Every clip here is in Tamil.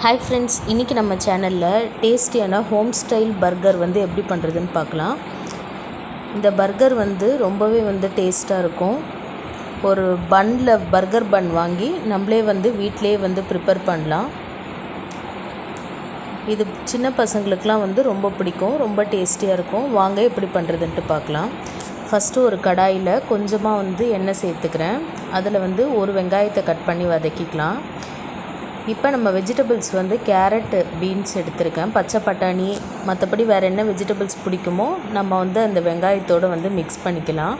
ஹாய் ஃப்ரெண்ட்ஸ், இன்றைக்கி நம்ம சேனலில் டேஸ்டியான ஹோம் ஸ்டைல் பர்கர் எப்படி பண்ணுறதுன்னு பார்க்கலாம். இந்த பர்கர் ரொம்பவே டேஸ்ட்டாக இருக்கும். ஒரு பர்கர் பன் வாங்கி நம்மளே வீட்டிலே ப்ரிப்பேர் பண்ணலாம். இது சின்ன பசங்களுக்கெலாம் ரொம்ப பிடிக்கும், ரொம்ப டேஸ்டியாக இருக்கும். வாங்க எப்படி பண்ணுறதுன்ட்டு பார்க்கலாம். ஃபஸ்ட்டு ஒரு கடாயில் கொஞ்சமாக எண்ணெய் சேர்த்துக்கிறேன். அதில் ஒரு வெங்காயத்தை கட் பண்ணி வதக்கிக்கலாம். இப்போ நம்ம வெஜிடபிள்ஸ் கேரட்டு, பீன்ஸ் எடுத்திருக்கேன், பச்சை பட்டாணி, மற்றபடி வேறு என்ன வெஜிடபிள்ஸ் பிடிக்குமோ நம்ம அந்த வெங்காயத்தோடு மிக்ஸ் பண்ணிக்கலாம்.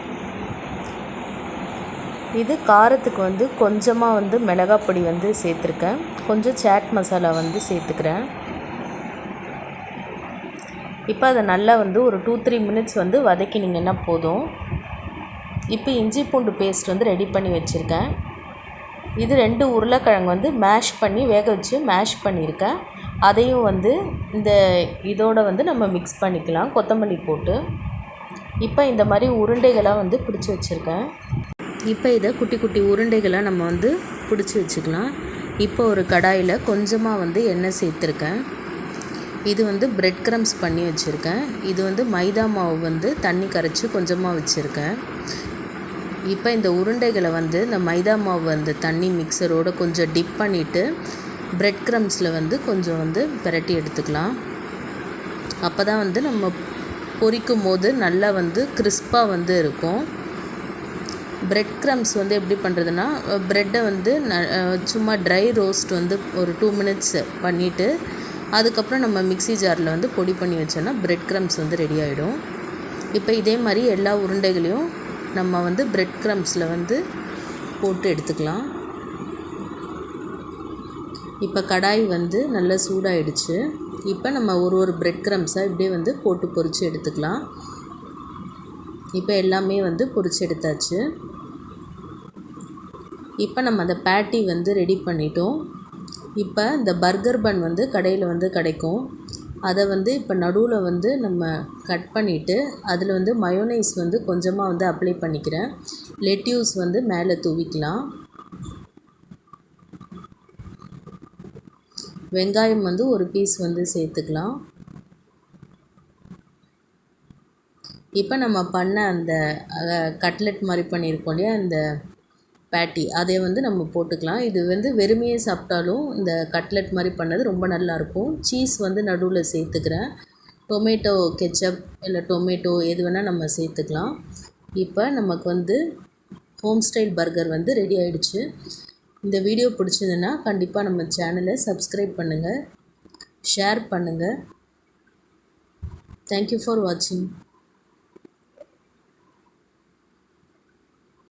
இது காரத்துக்கு கொஞ்சமாக மிளகாய் பொடி சேர்த்துருக்கேன், கொஞ்சம் சாட் மசாலா சேர்த்துக்கிறேன். இப்போ அதை நல்லா ஒரு 2-3 மினிட்ஸ் வதக்கினீங்கன்னா போதும். இப்போ இஞ்சி பூண்டு பேஸ்ட் ரெடி பண்ணி வச்சுருக்கேன். இது 2 உருளைக்கிழங்கு மேஷ் பண்ணி வேக வச்சு மேஷ் பண்ணியிருக்கேன். அதையும் இந்த இதோடு நம்ம மிக்ஸ் பண்ணிக்கலாம், கொத்தமல்லி போட்டு. இப்போ இந்த மாதிரி உருண்டைகளாக பிடிச்சி வச்சுருக்கேன். இப்போ இதை குட்டி குட்டி உருண்டைகளாக நம்ம பிடிச்சி வச்சுக்கலாம். இப்போ ஒரு கடாயில் கொஞ்சமாக எண்ணெய் சேர்த்துருக்கேன். இது பிரெட் க்ரம்ஸ் பண்ணி வச்சுருக்கேன். இது மைதா மாவு தண்ணி கரைச்சி கொஞ்சமாக வச்சுருக்கேன். இப்போ இந்த உருண்டைகளை இந்த மைதா மாவு தண்ணி மிக்சரோடு கொஞ்சம் டிப் பண்ணிவிட்டு பிரெட் க்ரம்ஸில் கொஞ்சம் பிரட்டி எடுத்துக்கலாம். அப்போ தான் நம்ம பொரிக்கும் போது நல்லா கிறிஸ்பாக இருக்கும். பிரெட் க்ரம்ஸ் எப்படி பண்ணுறதுன்னா, ப்ரெட்டை சும்மா ட்ரை ரோஸ்ட் ஒரு 2 மினிட்ஸ் பண்ணிவிட்டு அதுக்கப்புறம் நம்ம மிக்ஸி ஜாரில் பொடி பண்ணி வச்சோன்னா பிரெட் க்ரம்ஸ் ரெடி ஆகிடும். இப்போ இதே மாதிரி எல்லா உருண்டைகளையும் நம்ம பிரெட் க்ரம்ஸில் போட்டு எடுத்துக்கலாம். இப்போ கடாய் நல்லா சூடாகிடுச்சு. இப்போ நம்ம ஒரு பிரெட் க்ரம்ஸாக இப்படியே போட்டு பொரித்து எடுத்துக்கலாம். இப்போ எல்லாமே பொரித்து எடுத்தாச்சு. இப்போ நம்ம அந்த பேட்டி ரெடி பண்ணிட்டோம். இப்போ இந்த பர்கர் பன் கடையில் கிடைக்கும். அதை இப்போ நடுவில் நம்ம கட் பண்ணிவிட்டு அதில் மயோனைஸ் கொஞ்சமாக அப்ளை பண்ணிக்கிறேன். லெட்யூஸ் மேலே தூவிக்கலாம். வெங்காயம் ஒரு பீஸ் சேர்த்துக்கலாம். இப்போ நம்ம பண்ண அந்த கட்லெட் மாதிரி பண்ணியிருக்கோம் இல்லையா, அந்த பேட்டி, அதை நம்ம போட்டுக்கலாம். இது வெறுமையே சாப்பிட்டாலும் இந்த கட்லெட் மாதிரி பண்ணது ரொம்ப நல்லாயிருக்கும். சீஸ் நடுவில் சேர்த்துக்கிறேன். டொமேட்டோ கெச்சப் இல்லை டொமேட்டோ எது வேணால் நம்ம சேர்த்துக்கலாம். இப்போ நமக்கு ஹோம் ஸ்டைல் பர்கர் ரெடி ஆகிடுச்சு. இந்த வீடியோ பிடிச்சதுன்னா கண்டிப்பாக நம்ம சேனலை சப்ஸ்கிரைப் பண்ணுங்கள், ஷேர் பண்ணுங்கள். தேங்க்யூ ஃபார் வாட்சிங்.